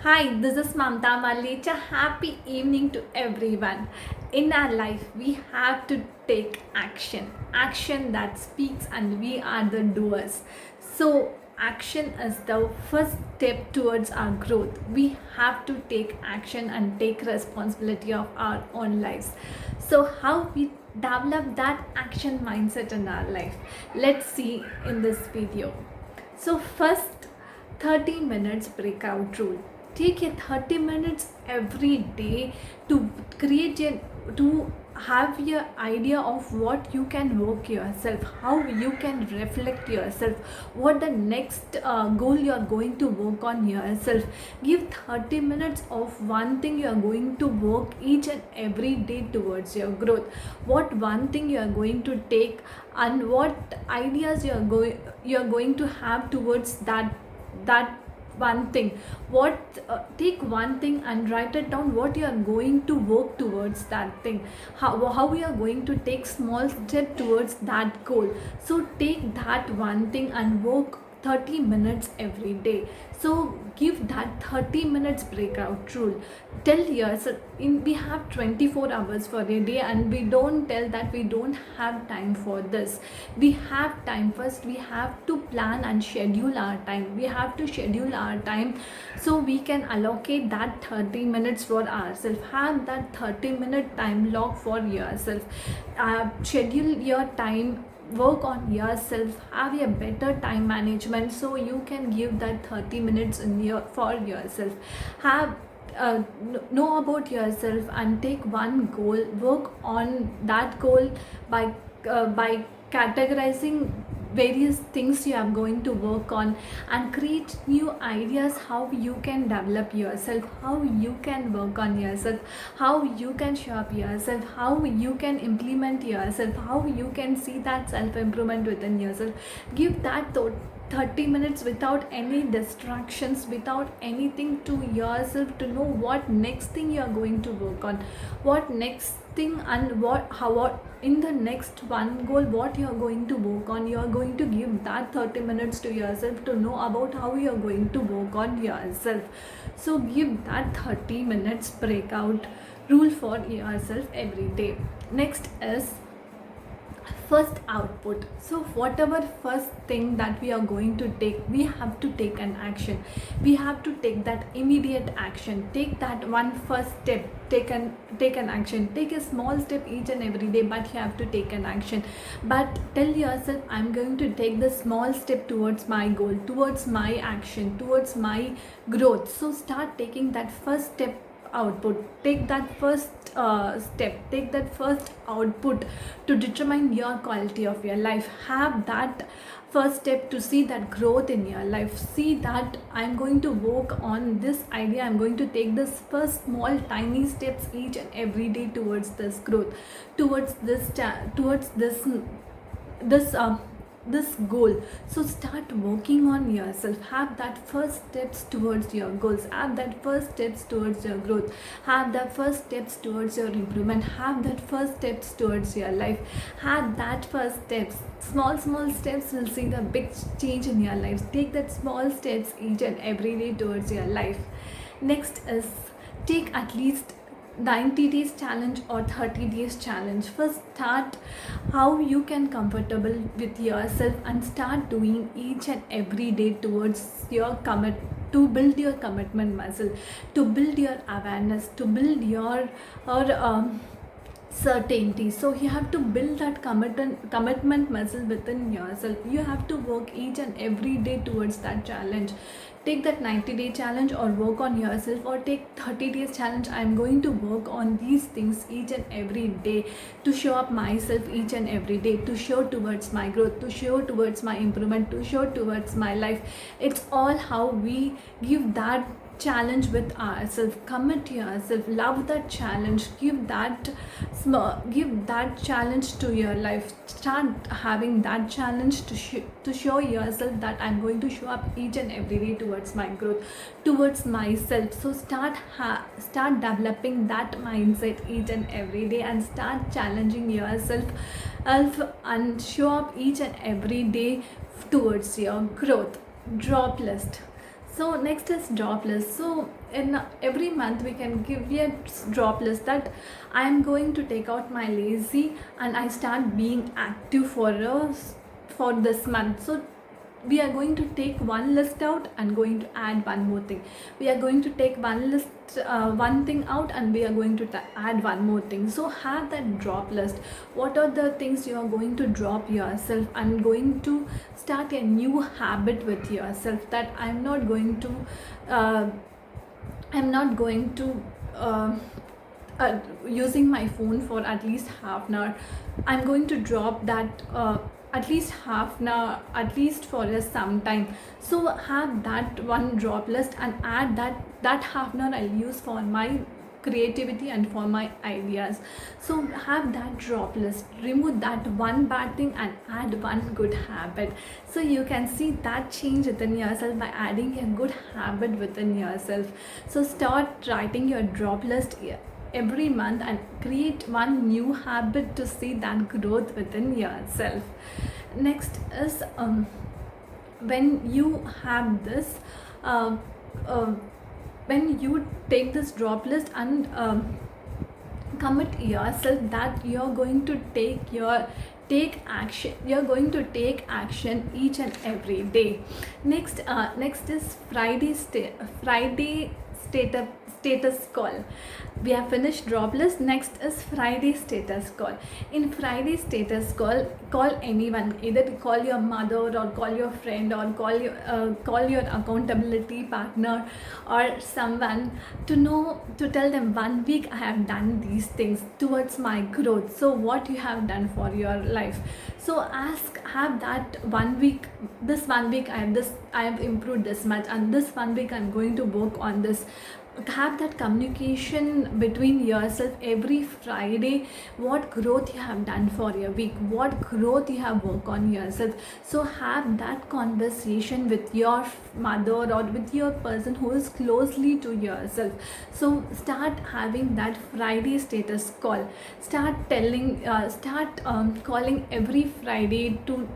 Hi, this is Mamta Malicha. Happy evening to everyone. In our life, we have to take action. Action that speaks, and we are the doers. So, action is the first step towards our growth. We have to take action and take responsibility of our own lives. So, how we develop that action mindset in our life? Let's see in this video. So, first, 30 minutes breakout rule. Take a 30 minutes every day to create a to have your idea of what you can work yourself, how you can reflect yourself, what the next goal you are going to work on yourself. Give 30 minutes of one thing you are going to work each and every day towards your growth, what one thing you are going to take, and what ideas you are going to have towards that one thing. What Take one thing and write it down, what you are going to work towards that thing, how you are going to take small step towards that goal. So take that one thing and work 30 minutes every day. So give that 30 minutes breakout rule. Tell yourself, we have 24 hours for a day, and we don't tell that we don't have time for this. We have time. First we have to plan and schedule our time. We have to schedule our time so we can allocate that 30 minutes for ourselves. Have that 30-minute time lock for yourself. Schedule your time, work on yourself, have a better time management so you can give that 30 minutes for yourself. Have know about yourself and take one goal, work on that goal by categorizing various things you are going to work on, and create new ideas how you can develop yourself, how you can work on yourself, how you can show up yourself, how you can implement yourself, how you can see that self improvement within yourself. Give that thought 30 minutes without any distractions, without anything, to yourself, to know what next thing you are going to work on, what next thing, and what in the next one goal, what you are going to work on. You are going to give that 30 minutes to yourself to know about how you are going to work on yourself. So give that 30 minutes breakout rule for yourself every day. Next is first output. So whatever first thing that we are going to take, we have to take an action. We have to take that immediate action. Take that one first step. Take an action. Take a small step each and every day, but you have to take an action. But tell yourself, I'm going to take the small step towards my goal, towards my action, towards my growth. So start taking that first step output. Take that first step, take that first output to determine your quality of your life. Have that first step to see that growth in your life. See that I'm going to work on this idea, I'm going to take this first small tiny steps each and every day towards this growth, towards this goal. So start working on yourself. Have that first steps towards your goals, have that first steps towards your growth, have that first steps towards your improvement, have that first steps towards your life. Have that first steps. Small steps will see the big change in your life. Take that small steps each and every day towards your life. Next is, take at least 90 days challenge or 30 days challenge. First start how you can comfortable with yourself and start doing each and every day towards your commit, to build your commitment muscle, to build your awareness, to build your or certainty. So you have to build that commitment muscle within yourself. You have to work each and every day towards that challenge. Take that 90-day challenge or work on yourself, or take 30 days challenge. I'm going to work on these things each and every day to show up myself each and every day, to show towards my growth, to show towards my improvement, to show towards my life. It's all how we give that challenge with ourselves. Commit yourself, love that challenge, give that challenge to your life. Start having that challenge to show yourself that I'm going to show up each and every day towards my growth, towards myself. So start developing that mindset each and every day, and start challenging yourself and show up each and every day towards your growth. Drop list. So next is drop list. So in every month we can give a drop list that I am going to take out my lazy and I start being active for this month. So we are going to take one list out and going to add one more thing. We are going to take one list, one thing out, and we are going to add one more thing. So have that drop list. What are the things you are going to drop yourself and going to start a new habit with yourself, that I'm not going to uh, uh, using my phone for at least half an hour. I'm going to drop that at least half an hour, at least for some time. So have that one drop list and add that half an hour I'll use for my creativity and for my ideas. So have that drop list, remove that one bad thing and add one good habit. So you can see that change within yourself by adding a good habit within yourself. So start writing your drop list every month and create one new habit to see that growth within yourself. Next is when you have this when you take this drop list and commit yourself that you're going to take action, you're going to take action each and every day. Next is Friday status call. We have finished drop list. Next is Friday status call. In Friday status call anyone, either call your mother or call your friend or call your accountability partner or someone to tell them 1 week I have done these things towards my growth. So what you have done for your life. So have that 1 week, this 1 week I have improved this much, and this 1 week I'm going to work on this. Have that communication between yourself every Friday, what growth you have done for your week, what growth you have worked on yourself. So have that conversation with your mother or with your person who is closely to yourself. So start having that Friday status call. Start calling every Friday to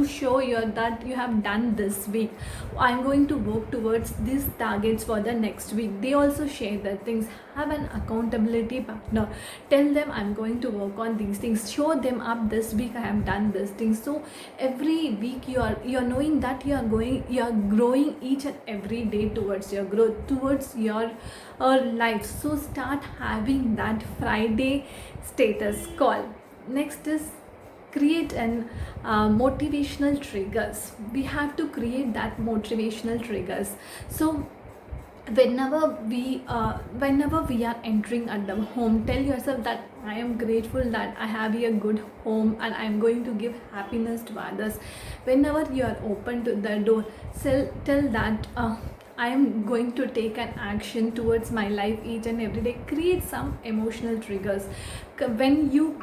show you that you have done this week. I'm going to work towards these targets for the next week. They also share the things. Have an accountability partner. Tell them I'm going to work on these things. Show them up, this week I have done this thing. So every week you are knowing that you are growing each and every day towards your growth, towards your life. So start having that Friday status call. Next is create an motivational triggers. We have to create that motivational triggers. So whenever we are entering at the home, tell yourself that I am grateful that I have a good home and I am going to give happiness to others. Whenever you are open to the door, tell that I am going to take an action towards my life each and every day. Create some emotional triggers. When you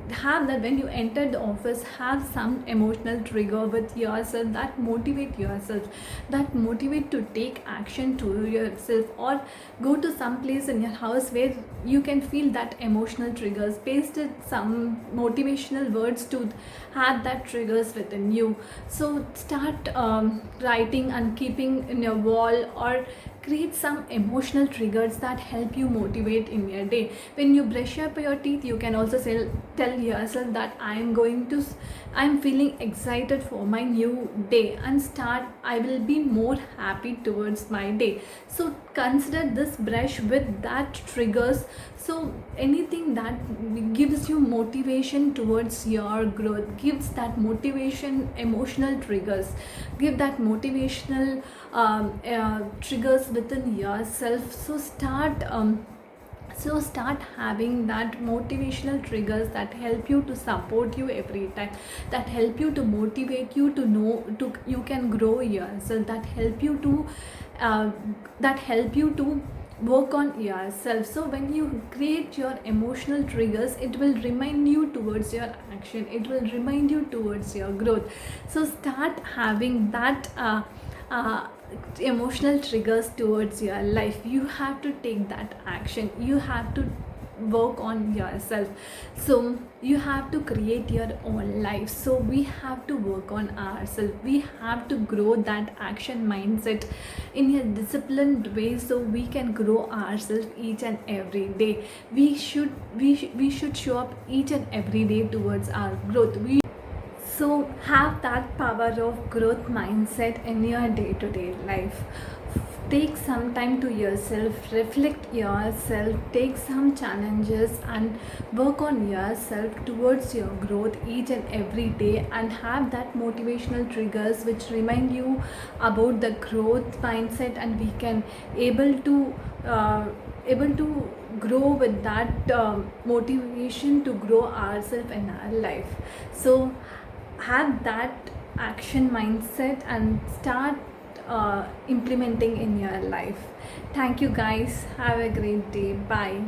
have that, when you enter the office, have some emotional trigger with yourself that motivate yourself, that motivate to take action to yourself, or go to some place in your house where you can feel that emotional triggers, pasted some motivational words to have that triggers within you. So start writing and keeping in your wall, or create some emotional triggers that help you motivate in your day. When you brush up your teeth, you can also tell yourself that I'm feeling excited for my new day, and I will be more happy towards my day. So consider this brush with that triggers. So anything that gives you motivation towards your growth, gives that motivation, emotional triggers, give that motivational triggers within yourself. So start having that motivational triggers that help you to support you every time, that help you to motivate you to know you can grow yourself, that help you to work on yourself. So when you create your emotional triggers, it will remind you towards your action, it will remind you towards your growth. So start having that emotional triggers towards your life. You have to take that action, you have to work on yourself. So you have to create your own life, so we have to work on ourselves. We have to grow that action mindset in a disciplined way, so we can grow ourselves each and every day. We should show up each and every day towards our growth. So have that power of growth mindset in your day-to-day life. Take some time to yourself, reflect yourself, take some challenges and work on yourself towards your growth each and every day, and have that motivational triggers which remind you about the growth mindset, and we can able to grow with that motivation to grow ourselves in our life. So have that action mindset and start implementing in your life. Thank you guys. Have a great day. Bye.